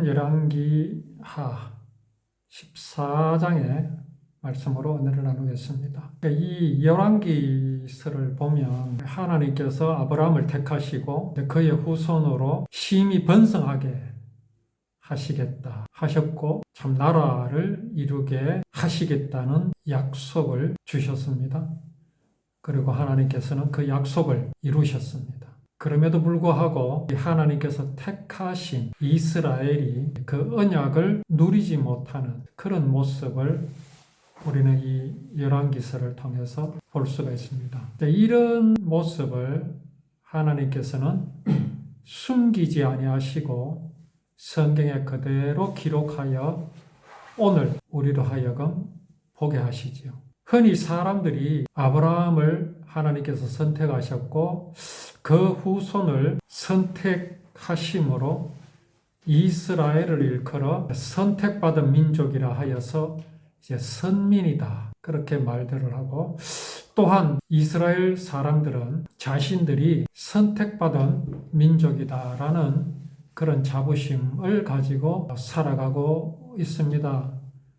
열왕기하 14장의 말씀으로 은혜를 나누겠습니다. 이 열왕기서를 보면 하나님께서 아브라함을 택하시고 그의 후손으로 심히 번성하게 하시겠다 하셨고 참 나라를 이루게 하시겠다는 약속을 주셨습니다. 그리고 하나님께서는 그 약속을 이루셨습니다. 그럼에도 불구하고 하나님께서 택하신 이스라엘이 그 언약을 누리지 못하는 그런 모습을 우리는 이 열왕기서를 통해서 볼 수가 있습니다. 이런 모습을 하나님께서는 숨기지 아니하시고 성경에 그대로 기록하여 오늘 우리로 하여금 보게 하시지요. 흔히 사람들이 아브라함을 하나님께서 선택하셨고 그 후손을 선택하심으로 이스라엘을 일컬어 선택받은 민족이라 하여서 이제 선민이다 그렇게 말들을 하고, 또한 이스라엘 사람들은 자신들이 선택받은 민족이다라는 그런 자부심을 가지고 살아가고 있습니다.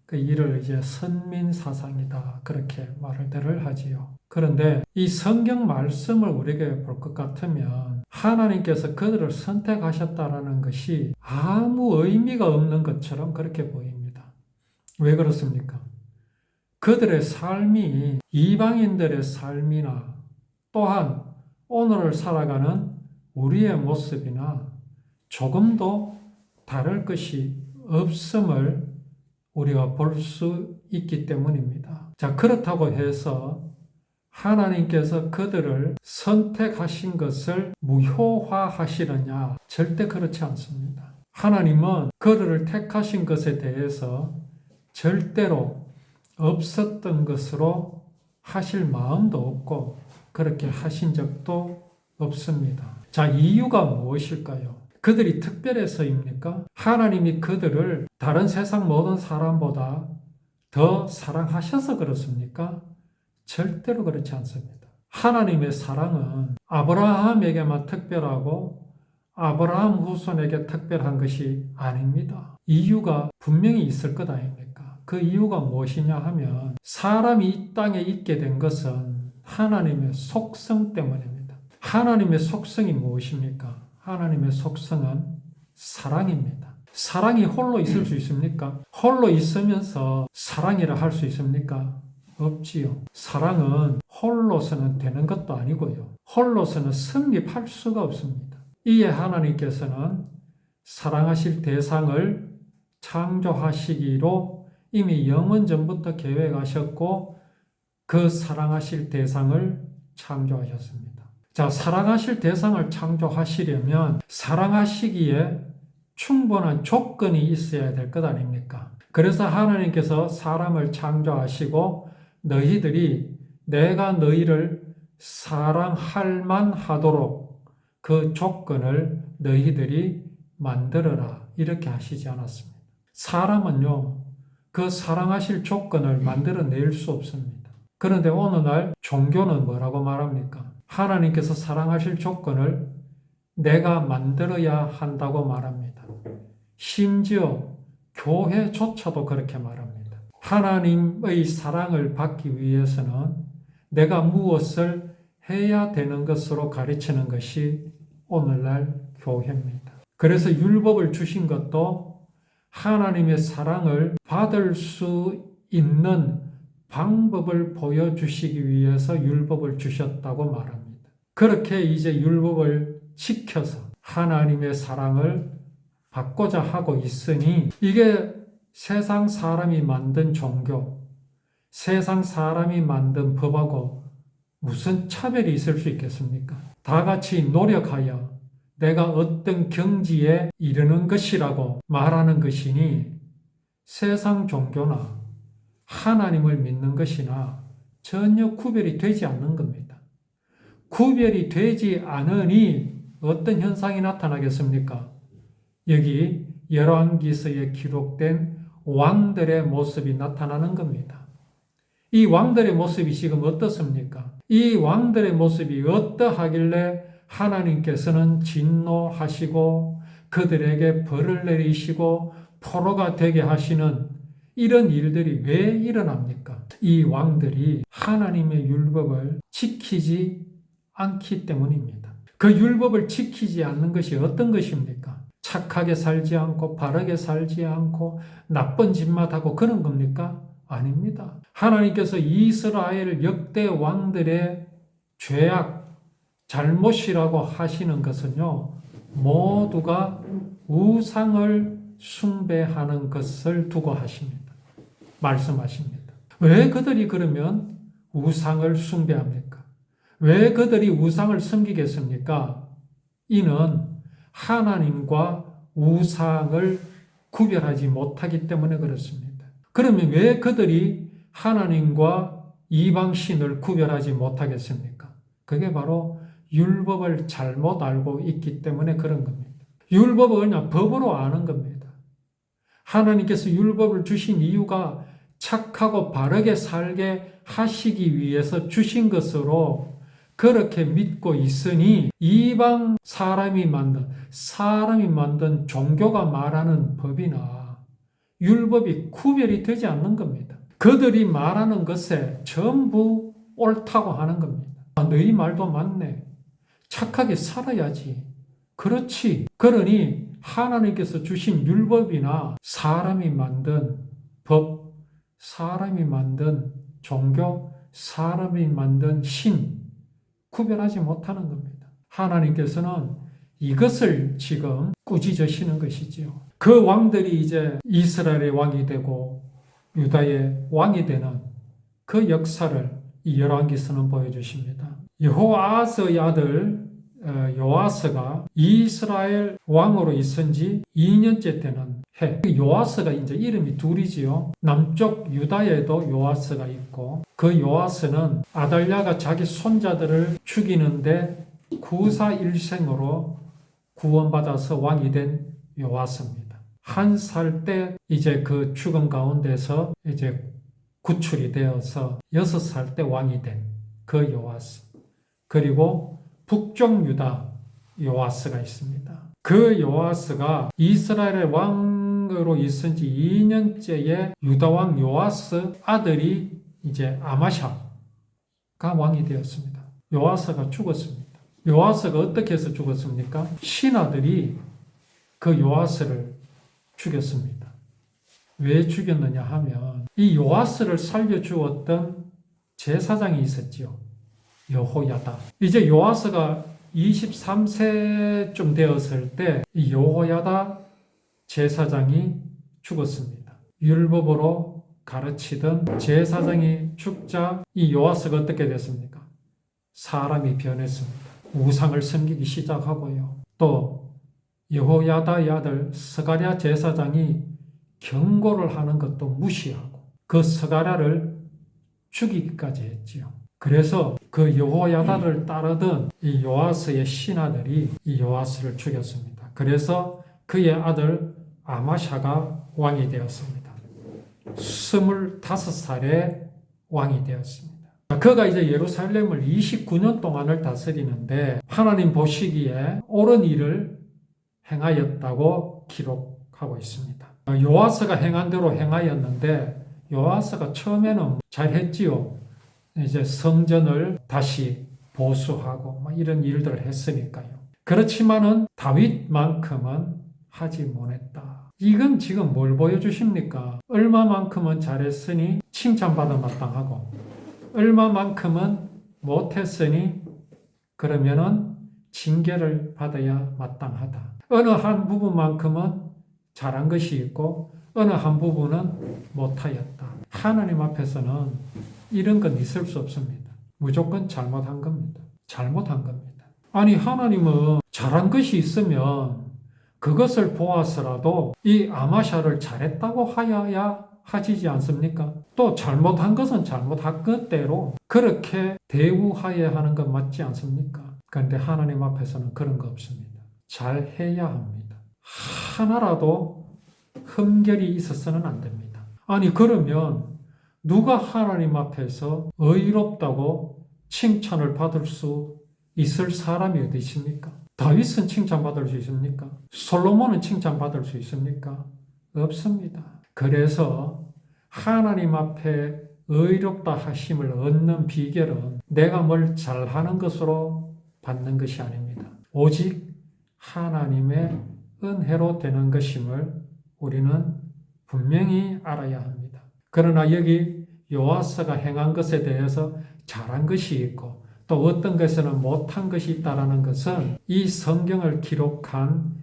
그 이를 이제 선민사상이다 그렇게 말들을 하지요. 그런데 이 성경 말씀을 우리에게 볼 것 같으면 하나님께서 그들을 선택하셨다라는 것이 아무 의미가 없는 것처럼 그렇게 보입니다. 왜 그렇습니까? 그들의 삶이 이방인들의 삶이나 또한 오늘을 살아가는 우리의 모습이나 조금도 다를 것이 없음을 우리가 볼 수 있기 때문입니다. 자, 그렇다고 해서 하나님께서 그들을 선택하신 것을 무효화하시느냐? 절대 그렇지 않습니다. 하나님은 그들을 택하신 것에 대해서 절대로 없었던 것으로 하실 마음도 없고 그렇게 하신 적도 없습니다. 자, 이유가 무엇일까요? 그들이 특별해서입니까? 하나님이 그들을 다른 세상 모든 사람보다 더 사랑하셔서 그렇습니까? 절대로 그렇지 않습니다. 하나님의 사랑은 아브라함에게만 특별하고 아브라함 후손에게 특별한 것이 아닙니다. 이유가 분명히 있을 것 아닙니까? 그 이유가 무엇이냐 하면 사람이 이 땅에 있게 된 것은 하나님의 속성 때문입니다. 하나님의 속성이 무엇입니까? 하나님의 속성은 사랑입니다. 사랑이 홀로 있을 수 있습니까? 홀로 있으면서 사랑이라 할 수 있습니까? 없지요. 사랑은 홀로서는 되는 것도 아니고요. 홀로서는 성립할 수가 없습니다. 이에 하나님께서는 사랑하실 대상을 창조하시기로 이미 영원 전부터 계획하셨고 그 사랑하실 대상을 창조하셨습니다. 자, 사랑하실 대상을 창조하시려면 사랑하시기에 충분한 조건이 있어야 될 것 아닙니까? 그래서 하나님께서 사람을 창조하시고 너희들이 내가 너희를 사랑할 만하도록 그 조건을 너희들이 만들어라 이렇게 하시지 않았습니다. 사람은요, 그 사랑하실 조건을 만들어낼 수 없습니다. 그런데 오늘날 종교는 뭐라고 말합니까? 하나님께서 사랑하실 조건을 내가 만들어야 한다고 말합니다. 심지어 교회조차도 그렇게 말합니다. 하나님의 사랑을 받기 위해서는 내가 무엇을 해야 되는 것으로 가르치는 것이 오늘날 교회입니다. 그래서 율법을 주신 것도 하나님의 사랑을 받을 수 있는 방법을 보여주시기 위해서 율법을 주셨다고 말합니다. 그렇게 이제 율법을 지켜서 하나님의 사랑을 받고자 하고 있으니 이게 세상 사람이 만든 종교, 세상 사람이 만든 법하고 무슨 차별이 있을 수 있겠습니까? 다 같이 노력하여 내가 어떤 경지에 이르는 것이라고 말하는 것이니 세상 종교나 하나님을 믿는 것이나 전혀 구별이 되지 않는 겁니다. 구별이 되지 않으니 어떤 현상이 나타나겠습니까? 여기 열왕기서에 기록된 왕들의 모습이 나타나는 겁니다. 이 왕들의 모습이 지금 어떻습니까? 이 왕들의 모습이 어떠하길래 하나님께서는 진노하시고 그들에게 벌을 내리시고 포로가 되게 하시는 이런 일들이 왜 일어납니까? 이 왕들이 하나님의 율법을 지키지 않기 때문입니다. 그 율법을 지키지 않는 것이 어떤 것입니까? 착하게 살지 않고 바르게 살지 않고 나쁜 짓만 하고 그런 겁니까? 아닙니다. 하나님께서 이스라엘 역대 왕들의 죄악, 잘못이라고 하시는 것은요, 모두가 우상을 숭배하는 것을 두고 하십니다. 말씀하십니다. 왜 그들이 그러면 우상을 숭배합니까? 왜 그들이 우상을 섬기겠습니까? 이는 하나님과 우상을 구별하지 못하기 때문에 그렇습니다. 그러면 왜 그들이 하나님과 이방신을 구별하지 못하겠습니까? 그게 바로 율법을 잘못 알고 있기 때문에 그런 겁니다. 율법은 그냥 법으로 아는 겁니다. 하나님께서 율법을 주신 이유가 착하고 바르게 살게 하시기 위해서 주신 것으로 그렇게 믿고 있으니 이방 사람이 만든 종교가 말하는 법이나 율법이 구별이 되지 않는 겁니다. 그들이 말하는 것에 전부 옳다고 하는 겁니다. 너희 말도 맞네. 착하게 살아야지. 그렇지. 그러니 하나님께서 주신 율법이나 사람이 만든 법, 사람이 만든 종교, 사람이 만든 신, 구별하지 못하는 겁니다. 하나님께서는 이것을 지금 꾸짖으시는 것이지요. 그 왕들이 이제 이스라엘의 왕이 되고 유다의 왕이 되는 그 역사를 이 열왕기서는 보여주십니다. 여호아스의 아들 요아스가 이스라엘 왕으로 있은 지 2년째 되는 해. 요아스가 이제 이름이 둘이지요. 남쪽 유다에도 요아스가 있고 그 요아스는 아달랴가 자기 손자들을 죽이는데 구사일생으로 구원받아서 왕이 된 요아스입니다. 1살 때 이제 그 죽음 가운데서 이제 구출이 되어서 6살 때 왕이 된 그 요아스. 그리고 북쪽 유다 요아스가 있습니다. 그 요아스가 이스라엘의 왕으로 있은 지 2년째의 유다 왕 요아스 아들이 이제 아마샤가 왕이 되었습니다. 요아스가 죽었습니다. 요아스가 어떻게 해서 죽었습니까? 신하들이 그 요아스를 죽였습니다. 왜 죽였느냐 하면 이 요아스를 살려주었던 제사장이 있었지요. 여호야다. 이제 요아스가 23세쯤 되었을 때 이 여호야다 제사장이 죽었습니다. 율법으로 가르치던 제사장이 죽자 이 요아스가 어떻게 됐습니까? 사람이 변했습니다. 우상을 섬기기 시작하고요. 또 여호야다의 아들 스가랴 제사장이 경고를 하는 것도 무시하고 그 스가랴를 죽이기까지 했지요. 그래서 그 여호야다를 따르던 이 요아스의 신하들이 이 요아스를 죽였습니다. 그래서 그의 아들 아마샤가 왕이 되었습니다. 25살에 왕이 되었습니다. 그가 이제 예루살렘을 29년 동안을 다스리는데 하나님 보시기에 옳은 일을 행하였다고 기록하고 있습니다. 요아스가 행한 대로 행하였는데 요아스가 처음에는 잘했지요. 이제 성전을 다시 보수하고 이런 일들을 했으니까요. 그렇지만은 다윗만큼은 하지 못했다. 이건 지금 뭘 보여주십니까? 얼마만큼은 잘했으니 칭찬받아 마땅하고 얼마만큼은 못했으니 그러면은 징계를 받아야 마땅하다. 어느 한 부분만큼은 잘한 것이 있고 어느 한 부분은 못하였다. 하나님 앞에서는 이런 건 있을 수 없습니다. 무조건 잘못한 겁니다. 잘못한 겁니다. 아니 하나님은 잘한 것이 있으면 그것을 보아서라도 이 아마샤를 잘했다고 하여야 하시지 않습니까? 또 잘못한 것은 잘못한 것대로 그렇게 대우하여야 하는 것 맞지 않습니까? 그런데 하나님 앞에서는 그런 거 없습니다. 잘해야 합니다. 하나라도 흠결이 있어서는 안 됩니다. 아니 그러면 누가 하나님 앞에서 의롭다고 칭찬을 받을 수 있을 사람이 어디 있습니까? 다윗은 칭찬받을 수 있습니까? 솔로몬은 칭찬받을 수 있습니까? 없습니다. 그래서 하나님 앞에 의롭다 하심을 얻는 비결은 내가 뭘 잘하는 것으로 받는 것이 아닙니다. 오직 하나님의 은혜로 되는 것임을 우리는 분명히 알아야 합니다. 그러나 여기 요아스가 행한 것에 대해서 잘한 것이 있고 또 어떤 것에는 못한 것이 있다는 것은 이 성경을 기록한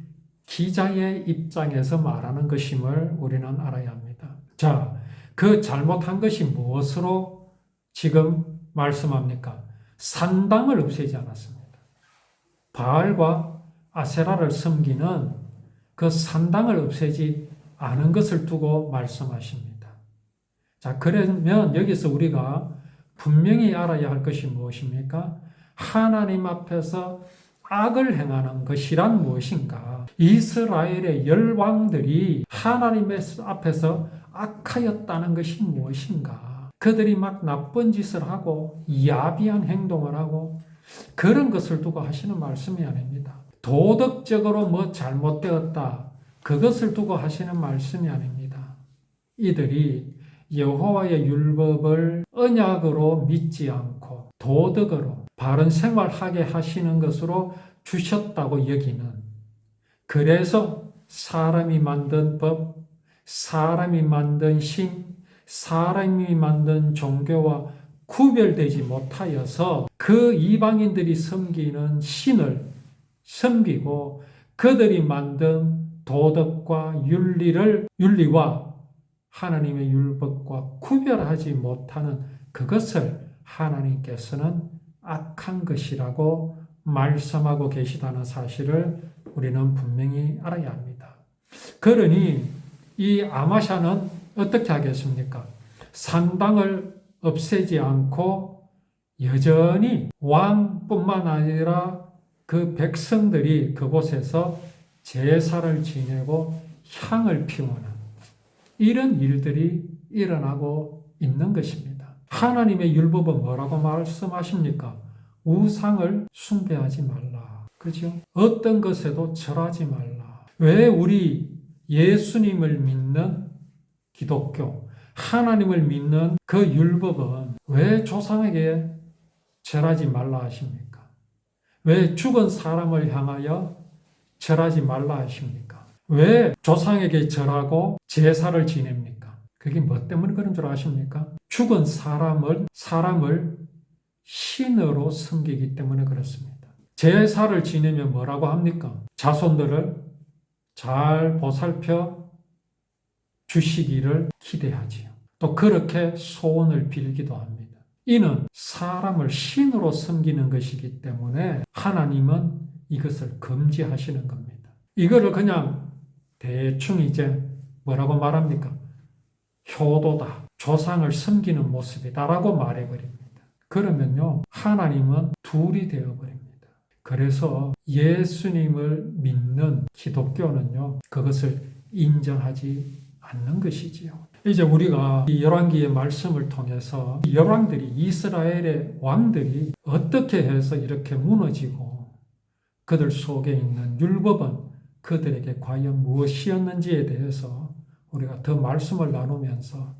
기자의 입장에서 말하는 것임을 우리는 알아야 합니다. 자, 그 잘못한 것이 무엇으로 지금 말씀합니까? 산당을 없애지 않았습니다. 바알과 아세라를 섬기는 그 산당을 없애지 않은 것을 두고 말씀하십니다. 자, 그러면 여기서 우리가 분명히 알아야 할 것이 무엇입니까? 하나님 앞에서 악을 행하는 것이란 무엇인가? 이스라엘의 열왕들이 하나님 앞에서 악하였다는 것이 무엇인가? 그들이 막 나쁜 짓을 하고 야비한 행동을 하고 그런 것을 두고 하시는 말씀이 아닙니다. 도덕적으로 뭐 잘못되었다. 그것을 두고 하시는 말씀이 아닙니다. 이들이 여호와의 율법을 언약으로 믿지 않고 도덕으로 바른 생활하게 하시는 것으로 주셨다고 여기는, 그래서 사람이 만든 법, 사람이 만든 신, 사람이 만든 종교와 구별되지 못하여서 그 이방인들이 섬기는 신을 섬기고 그들이 만든 도덕과 윤리와 하나님의 율법과 구별하지 못하는 그것을 하나님께서는 악한 것이라고 말씀하고 계시다는 사실을 우리는 분명히 알아야 합니다. 그러니 이 아마샤는 어떻게 하겠습니까? 산당을 없애지 않고 여전히 왕뿐만 아니라 그 백성들이 그곳에서 제사를 지내고 향을 피우는 이런 일들이 일어나고 있는 것입니다. 하나님의 율법은 뭐라고 말씀하십니까? 우상을 숭배하지 말라. 그죠? 어떤 것에도 절하지 말라. 왜 우리 예수님을 믿는 기독교, 하나님을 믿는 그 율법은 왜 조상에게 절하지 말라 하십니까? 왜 죽은 사람을 향하여 절하지 말라 하십니까? 왜 조상에게 절하고 제사를 지냅니까? 그게 뭐 때문에 그런 줄 아십니까? 죽은 사람을 신으로 섬기기 때문에 그렇습니다. 제사를 지내면 뭐라고 합니까? 자손들을 잘 보살펴 주시기를 기대하지요. 또 그렇게 소원을 빌기도 합니다. 이는 사람을 신으로 섬기는 것이기 때문에 하나님은 이것을 금지하시는 겁니다. 이거를 그냥 대충 이제 뭐라고 말합니까? 효도다, 조상을 섬기는 모습이다라고 말해버립니다. 그러면요, 하나님은 둘이 되어버립니다. 그래서 예수님을 믿는 기독교는요, 그것을 인정하지 않는 것이지요. 이제 우리가 이 열왕기의 말씀을 통해서 열왕들이, 이스라엘의 왕들이 어떻게 해서 이렇게 무너지고 그들 속에 있는 율법은 그들에게 과연 무엇이었는지에 대해서 우리가 더 말씀을 나누면서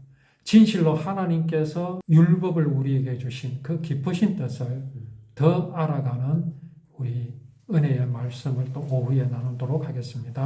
진실로 하나님께서 율법을 우리에게 주신 그 깊으신 뜻을 더 알아가는 우리 은혜의 말씀을 또 오후에 나누도록 하겠습니다.